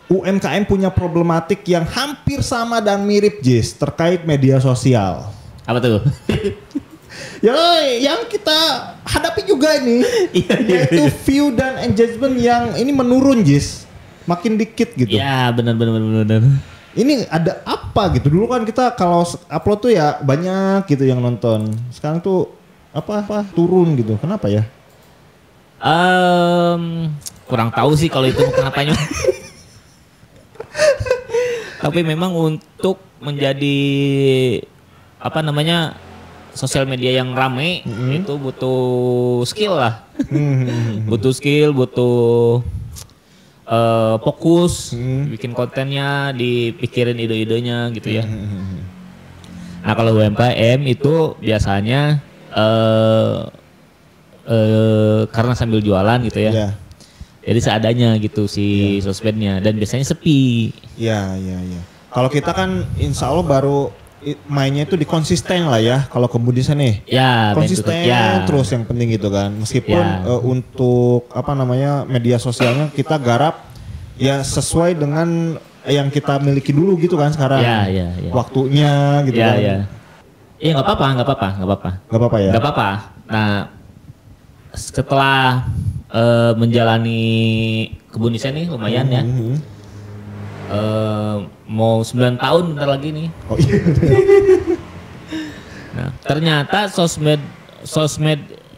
UMKM punya problematik yang hampir sama dan mirip Jis terkait media sosial. Apa tuh? Ya, yang kita hadapi juga ini, yaitu view dan engagement yang ini menurun Jis, makin dikit gitu. Ya benar. Ini ada apa gitu? Dulu kan kita kalau upload tuh ya banyak gitu yang nonton. Sekarang tuh apa turun gitu. Kenapa ya? Kurang tahu sih kalau itu kenapanya. Tapi memang untuk menjadi sosial media yang rame itu butuh skill lah. Butuh skill, butuh fokus, bikin kontennya, dipikirin ide-idenya gitu ya. Nah kalau UMKM itu biasanya karena sambil jualan gitu ya. Yeah. Jadi seadanya gitu si sosmednya dan biasanya sepi. Iya. Kalau kita kan insya Allah baru mainnya itu di konsisten lah ya. Kalau kemudian nih konsisten terus yang penting gitu kan. Meskipun untuk media sosialnya kita garap ya sesuai dengan yang kita miliki dulu gitu kan sekarang. Iya. Waktunya gitu kan. Iya nggak apa-apa. Nggak apa-apa. Nah setelah menjalani kebun desain nih lumayan ya. Mau 9 tahun bentar lagi nih. Oh iya. Nah, ternyata sosmed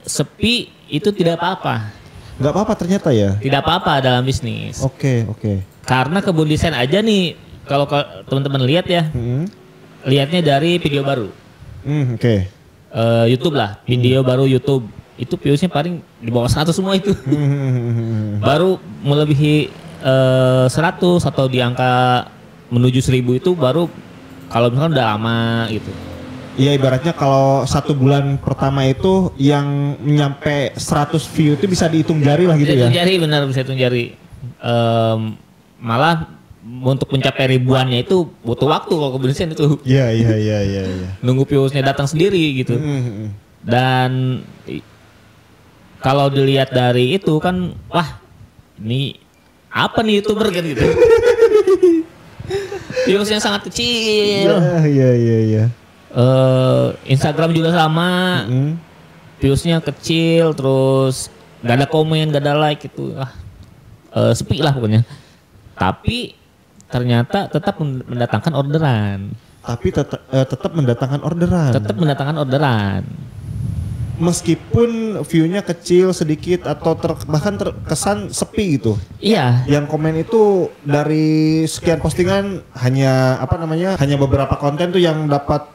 sepi itu tidak apa-apa. Nggak apa-apa ternyata ya. Tidak apa-apa dalam bisnis. Oke. Karena kebun desain aja nih kalau teman-teman lihat ya. Lihatnya dari video baru. YouTube lah, video baru YouTube. Itu viewsnya paling di bawah 100 semua itu. Baru melebihi 100 atau di angka menuju 1000 itu baru kalau misalkan udah lama gitu. Iya ibaratnya kalau 1 bulan pertama itu yang nyampe 100 view itu bisa dihitung jari lah gitu ya. Bisa hitung jari. Malah untuk mencapai ribuannya itu butuh waktu kalau kebencian itu. Iya. Nunggu viewsnya datang sendiri gitu. Dan kalau dilihat dari itu kan, wah ini apa nih YouTuber kan gitu. Viewsnya sangat kecil. Iya. Instagram juga sama. Viewsnya kecil, terus gak ada komen, gak ada like gitu. Sepi lah pokoknya. Tapi ternyata tetap mendatangkan orderan. Tetap mendatangkan orderan. Meskipun view-nya kecil sedikit atau bahkan terkesan sepi gitu. Iya. Yang komen itu dari sekian postingan hanya beberapa konten tuh yang dapat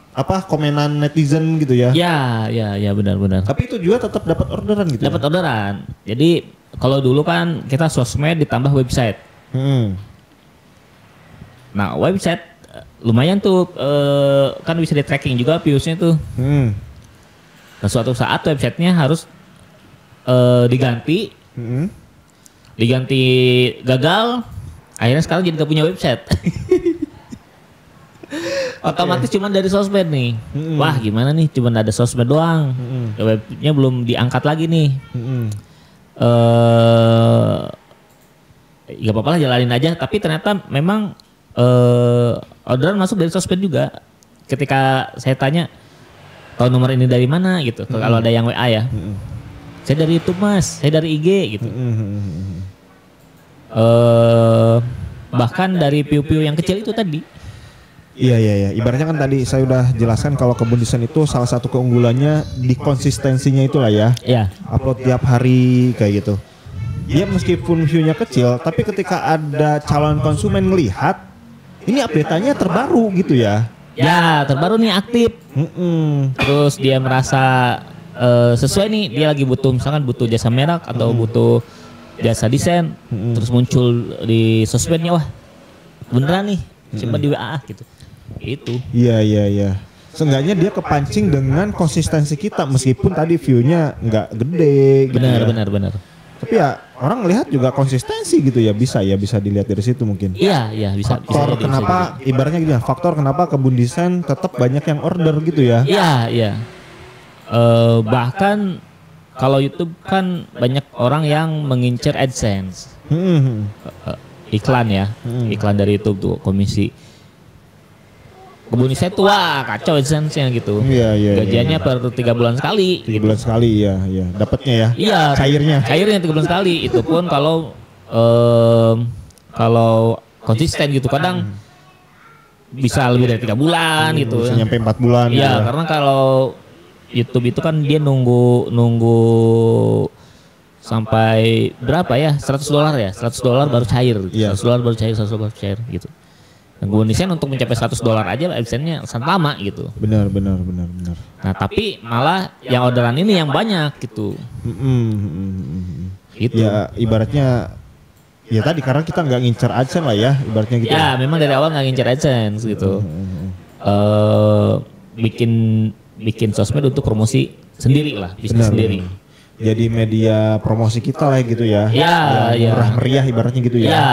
komenan netizen gitu ya. Iya benar. Tapi itu juga tetap dapat orderan gitu. Dapat orderan. Jadi kalau dulu kan kita sosmed ditambah website. Nah, website lumayan tuh kan bisa di tracking juga views-nya tuh. Nah, suatu saat websitenya harus diganti, gagal, akhirnya sekarang jadi gak punya website. Otomatis cuma dari sosmed nih. Wah gimana nih, cuma ada sosmed doang. Webnya belum diangkat lagi nih. Gak apa-apa lah jalanin aja. Tapi ternyata memang orderan masuk dari sosmed juga. Ketika saya tanya, tahu nomor ini dari mana gitu. Kalau ada yang WA ya. Saya dari YouTube mas, saya dari IG gitu. Bahkan dari view-view yang kecil itu tadi. Iya. Ibaratnya kan tadi saya udah jelaskan kalau kebun desain itu salah satu keunggulannya di konsistensinya itulah ya. Iya. Upload tiap hari kayak gitu. Ya meskipun view-nya kecil, tapi ketika ada calon konsumen melihat, ini update-nya terbaru gitu ya. Ya terbaru nih aktif. Terus dia merasa sesuai nih, dia lagi misalkan butuh jasa merek atau butuh jasa desain, terus muncul di sosmednya, wah beneran nih, simpan di WA gitu. Itu. Iya. Seenggaknya dia kepancing dengan konsistensi kita meskipun tadi view-nya nggak gede. Benar. Tapi ya orang lihat juga konsistensi gitu ya, bisa dilihat dari situ mungkin. Iya bisa. Faktor kenapa ibaratnya gitu ya, faktor kenapa kebun desain tetap banyak yang order gitu ya. Iya. Bahkan kalau YouTube kan banyak orang yang mengincar AdSense. iklan ya, iklan dari YouTube tuh komisi. Kebun saya tuh wah kacau essence-nya gitu. Iya. Gajiannya per 3 bulan sekali. 3 bulan sekali iya. Dapatnya ya. Iya. Cairnya 3 bulan sekali. Itu pun kalau konsisten gitu kadang bisa lebih dari 3 bulan gitu. Bisa nyampe 4 bulan. Iya, gitu. Karena kalau YouTube itu kan dia nunggu sampai berapa ya? $100 ya. $100 baru cair. Iya. $100 baru cair gitu. Kebun desain untuk mencapai $100 aja adsense-nya sangat lama gitu. Benar. Nah tapi malah yang orderan ini yang banyak gitu. Gitu. Ya ibaratnya ya tadi karena kita nggak ngincer AdSense lah ya ibaratnya gitu. Ya memang dari awal nggak ngincer AdSense gitu. Bikin sosmed untuk promosi sendiri lah, bisnis sendiri. Jadi media promosi kita lah gitu ya. Ya. Murah meriah ibaratnya gitu ya. Ya.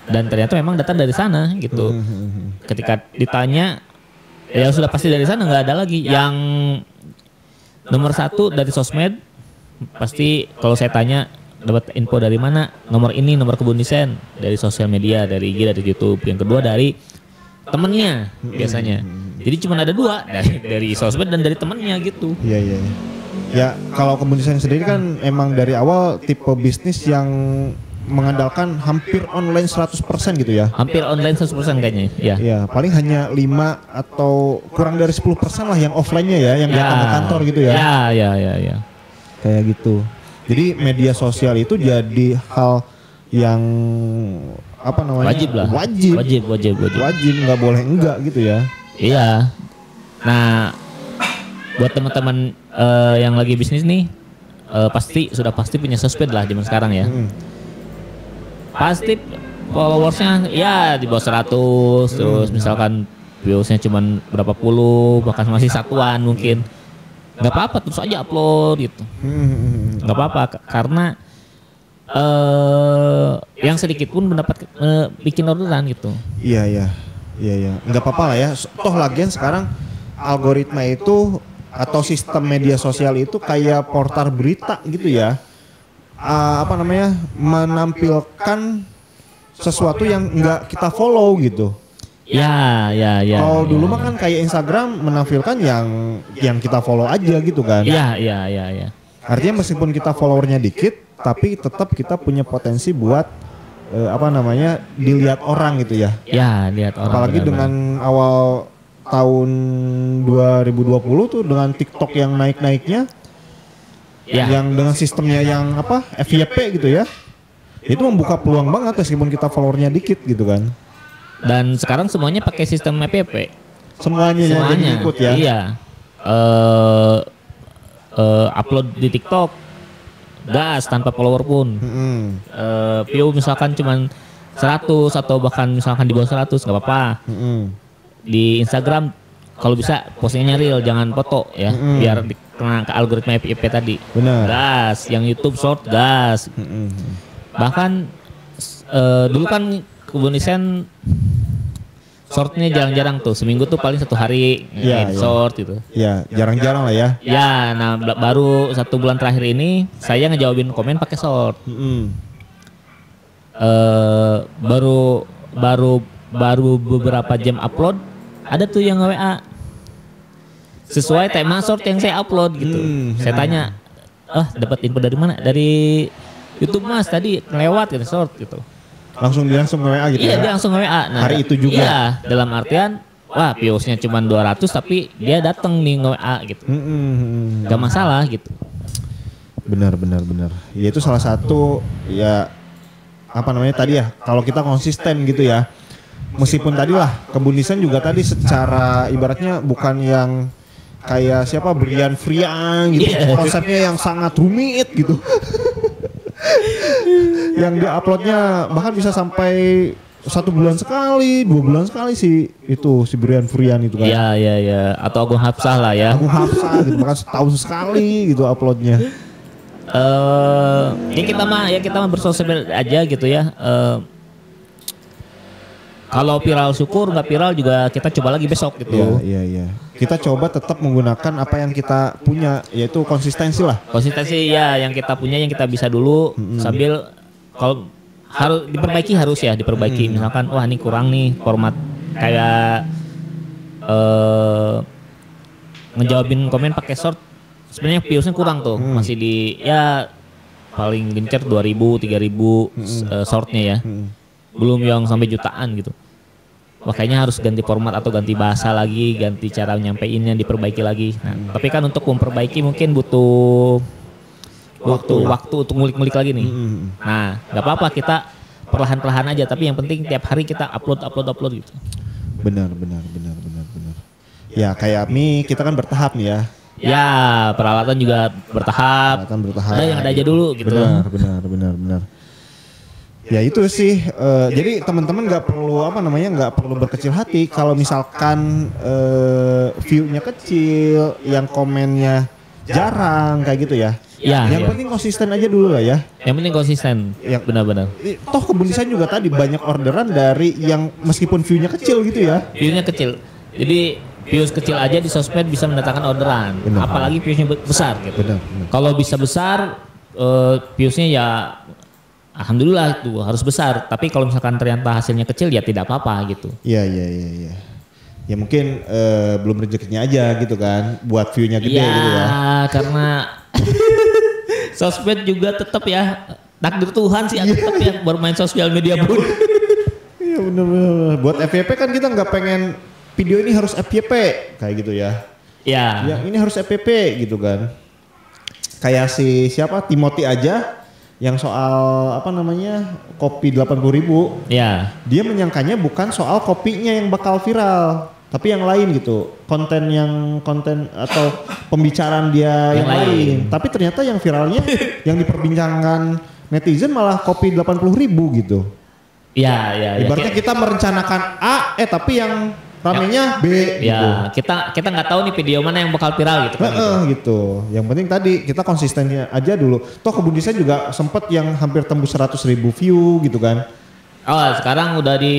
Dan ternyata memang datang dari sana gitu. Ketika ditanya, ya sudah pasti dari sana, nggak ada lagi. Yang nomor 1 dari sosmed, pasti kalau saya tanya dapat info dari mana? Nomor ini, nomor Kebun Desain dari sosial media, dari IG, dari YouTube. Yang kedua dari temennya biasanya. Jadi cuma ada 2 dari sosmed dan dari temennya gitu. Iya. Ya kalau Kebun Desain sendiri kan emang dari awal tipe bisnis yang mengandalkan hampir online 100% gitu ya. Hampir online 100% kayaknya. Ya, paling hanya 5 atau kurang dari 10% lah yang offline-nya ya, yang datang ke kantor gitu ya. Ya. Kayak gitu. Jadi media sosial itu jadi hal yang apa namanya? Wajib lah. Wajib, nggak boleh enggak gitu ya. Iya. Nah, buat teman-teman yang lagi bisnis nih, sudah pasti punya sosmed lah zaman sekarang ya. Pasti followersnya ya di bawah 100, terus misalkan viewsnya cuman berapa puluh, bahkan masih satuan mungkin. Nggak apa-apa, terus aja upload gitu. Nggak apa-apa karena yang sedikit pun mendapat bikin orderan gitu. Iya. Nggak apa-apa lah ya. Toh lagian sekarang algoritma itu atau sistem media sosial itu kayak portal berita gitu ya. Menampilkan sesuatu yang nggak kita follow gitu. Ya. Kalau dulu mah kan kayak Instagram menampilkan yang kita follow aja gitu kan. Iya. Artinya meskipun kita followernya dikit, tapi tetap kita punya potensi buat dilihat orang gitu ya. Ya, lihat orang. Apalagi dengan awal tahun 2020 tuh dengan TikTok yang naik-naiknya. Ya. Yang dengan sistemnya yang FYP gitu ya, itu membuka peluang banget meskipun kita followernya dikit gitu kan. Dan sekarang semuanya pakai sistem FYP. Semuanya ikut ya. Iya. Upload di TikTok gas tanpa follower pun. View misalkan cuman 100 atau bahkan misalkan di bawah 100 nggak apa-apa. Di Instagram kalau bisa postingnya real, jangan foto ya, biar kena ke algoritma FYP tadi. Benar. Gas, yang YouTube short gas. Bahkan dulu kan Kebun Desain shortnya jarang-jarang tuh, seminggu tuh paling 1 hari short gitu. Ya, jarang-jarang lah ya. Ya, nah baru 1 bulan terakhir ini saya ngejawabin komen pakai short. Baru beberapa jam upload, ada tuh yang WA sesuai tema short yang saya upload gitu. Saya tanya, dapat info dari mana? Dari YouTube Mas, tadi kelewat gitu short gitu. Langsung WA gitu. Iya, dia langsung WA. Nah, hari itu juga. Iya, dalam artian viewsnya cuma 200 tapi dia datang nih nge-WA gitu. Gak masalah gitu. Benar. Ya itu salah satu ya tadi ya, kalau kita konsisten gitu ya. Meskipun tadi lah Kebun Desain juga tadi secara ibaratnya bukan yang kayak Brian Frian gitu, konsepnya yang sangat rumit gitu. Yang dia uploadnya bahkan bisa sampai 1 bulan sekali, 2 bulan sekali si Brian Frian itu kan. Iya. Atau Agung Hapsah lah ya. Agung Hapsah gitu, bahkan setahun sekali gitu uploadnya. Kita mah bersosial aja gitu ya. Kalau viral syukur, nggak viral juga kita coba lagi besok gitu. Iya. Kita coba tetap menggunakan apa yang kita punya, yaitu konsistensi lah. Konsistensi ya, yang kita punya, yang kita bisa dulu, sambil kalau harus diperbaiki. Misalkan wah ini kurang nih format kayak ngejawabin komen pakai short. Sebenarnya viewsnya kurang tuh, masih di ya paling gencar 2.000, 3.000 shortnya ya. Belum yang sampai jutaan gitu. Makanya harus ganti format atau ganti bahasa lagi, ganti cara nyampeinnya, diperbaiki lagi. Nah, tapi kan untuk memperbaiki mungkin butuh waktu untuk ngulik-ngulik lagi nih. Nah, nggak apa-apa kita perlahan-perlahan aja, tapi yang penting tiap hari kita upload gitu. Benar. Ya kayak kita kan bertahap nih ya. Ya, peralatan juga bertahap. Ada yang ada aja dulu gitu. Benar. Ya itu sih. Jadi teman-teman nggak perlu berkecil hati kalau misalkan view-nya kecil, yang komennya jarang kayak gitu ya. Yang penting konsisten aja dulu lah ya. Yang penting konsisten. Yang benar-benar. Toh Kebun Desain juga tadi banyak orderan dari yang meskipun view-nya kecil gitu ya. View-nya kecil. Jadi views kecil aja di sosmed bisa mendatangkan orderan. Apalagi viewsnya besar gitu. Kalau bisa besar, viewsnya ya alhamdulillah itu harus besar. Tapi kalau misalkan ternyata hasilnya kecil ya tidak apa-apa gitu. Iya. Ya mungkin belum rezekinya aja gitu kan, buat view-nya gede gitu ya. Karena sosmed juga tetap ya takdir Tuhan sih tetap ya bermain sosial media pun. Iya benar. Buat FYP kan kita nggak pengen video ini harus FYP kayak gitu ya. Iya. Yang ini harus FYP gitu kan. Kayak siapa Timothy aja yang soal kopi 80.000. Iya. Dia menyangkanya bukan soal kopinya yang bakal viral, tapi yang lain gitu. Konten atau pembicaraan dia yang lain. Tapi ternyata yang viralnya yang diperbincangkan netizen malah kopi 80.000 gitu. Iya. Ibaratnya kita merencanakan A tapi yang ramenya B ya, gitu. Kita nggak tahu nih video mana yang bakal viral gitu kan. Gitu. Yang penting tadi kita konsistennya aja dulu. Toh Kebun Desain juga sempet yang hampir tembus 100.000 view gitu kan. Oh, sekarang udah di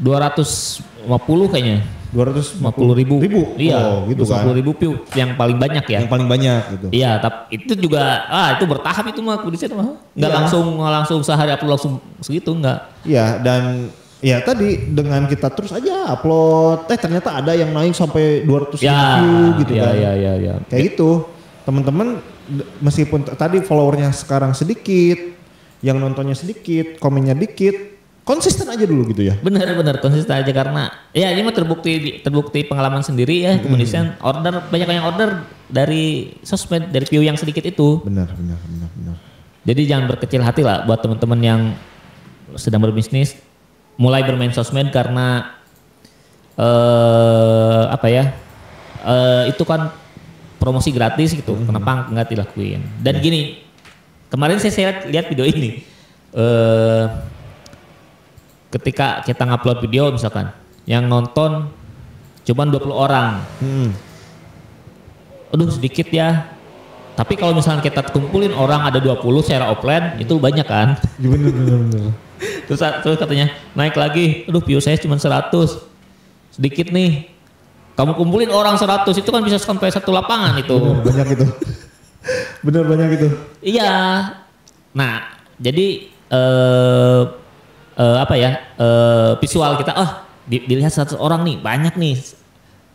250 kayaknya. 250.000. Iya, gitu kan. 250.000 view yang paling banyak ya. Yang paling banyak gitu. Iya, tapi itu juga itu bertahap itu mah Kebun Desain mah. Enggak langsung sehari upload langsung segitu enggak. Iya, dan ya tadi dengan kita terus aja upload, ternyata ada yang naik sampai 200 view gitu kan. Iya. Kayak gitu. Teman-teman meskipun tadi followernya sekarang sedikit, yang nontonnya sedikit, komennya dikit, konsisten aja dulu gitu ya. Benar konsisten aja karena ya ini mah terbukti pengalaman sendiri ya. Kebun Desain banyak yang order dari sosmed, dari view yang sedikit itu. Benar. Jadi jangan berkecil hati lah buat teman-teman yang sedang berbisnis. Mulai bermain sosmed karena itu kan promosi gratis gitu. Kenapa nggak dilakuin? Dan gini, kemarin saya lihat video ini. Ketika kita ngupload video misalkan, yang nonton cuma 20 orang. Aduh sedikit ya. Tapi kalau misalnya kita kumpulin orang ada 20 secara offline itu banyak kan? Bener. Terus katanya naik lagi, aduh view saya cuma 100, sedikit nih. Kamu kumpulin orang 100 itu kan bisa sampai satu lapangan itu. Bener banyak itu. Iya. Nah jadi visual kita, dilihat 100 orang nih, banyak nih.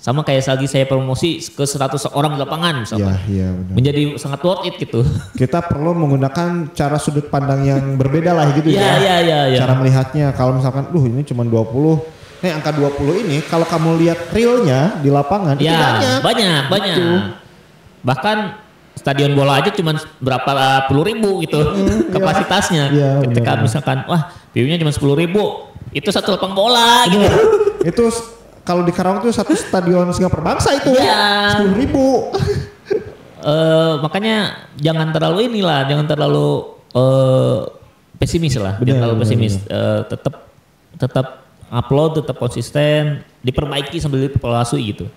Sama kayak lagi saya promosi ke 100 orang di lapangan misalkan. Iya, benar. Menjadi sangat worth it gitu. Kita perlu menggunakan cara sudut pandang yang berbeda lah gitu ya. Iya. Cara melihatnya kalau misalkan ini cuma 20. Nih angka 20 ini kalau kamu lihat realnya di lapangan itu banyak. Bahkan stadion bola aja cuma berapa puluh ribu gitu kapasitasnya. Ketika misalkan view-nya cuma 10.000, itu satu lapang bola gitu. Itu kalau di Karawang tuh satu stadion Singapura Bangsa itu 10.000. Makanya jangan terlalu pesimis lah. Jangan terlalu pesimis. Tetap upload, tetap konsisten, diperbaiki sambil dievaluasi gitu.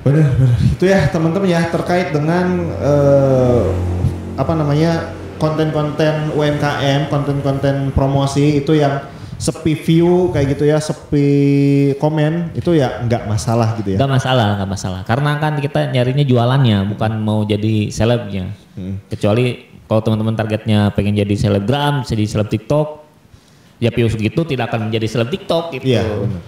Benar. Itu ya teman-teman ya terkait dengan konten-konten UMKM, konten-konten promosi itu yang sepi view kayak gitu ya, sepi komen itu ya nggak masalah gitu ya. Nggak masalah. Karena kan kita nyarinya jualannya, bukan mau jadi selebnya. Kecuali Kalau teman-teman targetnya pengen jadi selebgram, bisa jadi seleb TikTok, ya views gitu tidak akan menjadi seleb TikTok gitu. Iya, benar.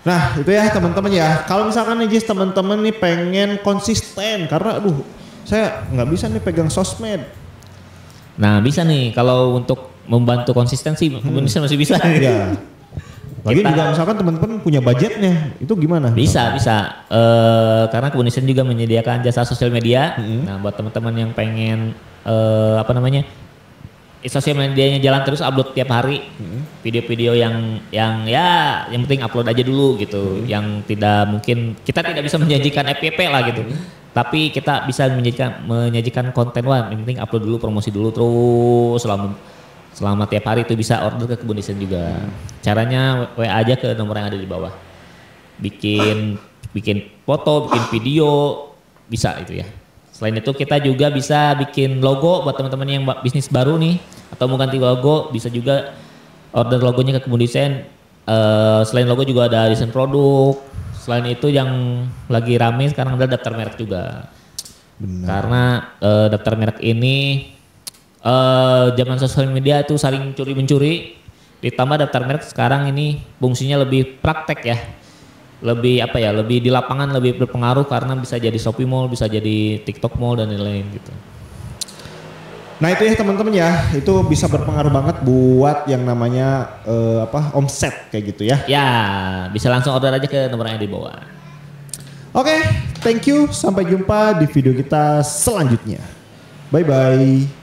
Nah itu ya teman-teman ya. Kalau misalkan nih teman-teman nih pengen konsisten, karena aduh saya nggak bisa nih pegang sosmed. Nah bisa nih kalau untuk membantu konsistensi, masih bisa. Iya. Lagi juga misalkan teman-teman punya budgetnya, itu gimana? Bisa. Karena Kebun juga menyediakan jasa sosial media. Nah buat teman-teman yang pengen sosial medianya jalan terus, upload tiap hari video-video yang penting upload aja dulu gitu. Yang tidak mungkin kita tidak bisa menjanjikan FYP lah gitu. Tapi kita bisa menyajikan konten yang penting upload dulu, promosi dulu terus selama tiap hari itu bisa order ke Kebun juga. Caranya WA aja ke nomor yang ada di bawah. Bikin foto, bikin video, bisa itu ya. Selain itu kita juga bisa bikin logo buat teman-teman yang bisnis baru nih atau mau ganti logo, bisa juga order logonya ke Kebun Desain. Selain logo juga ada desain produk. Selain itu yang lagi rame sekarang ada daftar merek juga. Benar. Karena daftar merek ini zaman sosial media itu saling curi-mencuri, ditambah daftar merek sekarang ini fungsinya lebih praktek ya, lebih di lapangan, lebih berpengaruh karena bisa jadi Shopee Mall, bisa jadi TikTok Mall dan lain-lain gitu. Nah itu ya teman-teman ya, itu bisa berpengaruh banget buat yang namanya omset kayak gitu ya. Ya bisa langsung order aja ke nomor yang di bawah. Oke, thank you, sampai jumpa di video kita selanjutnya. Bye bye.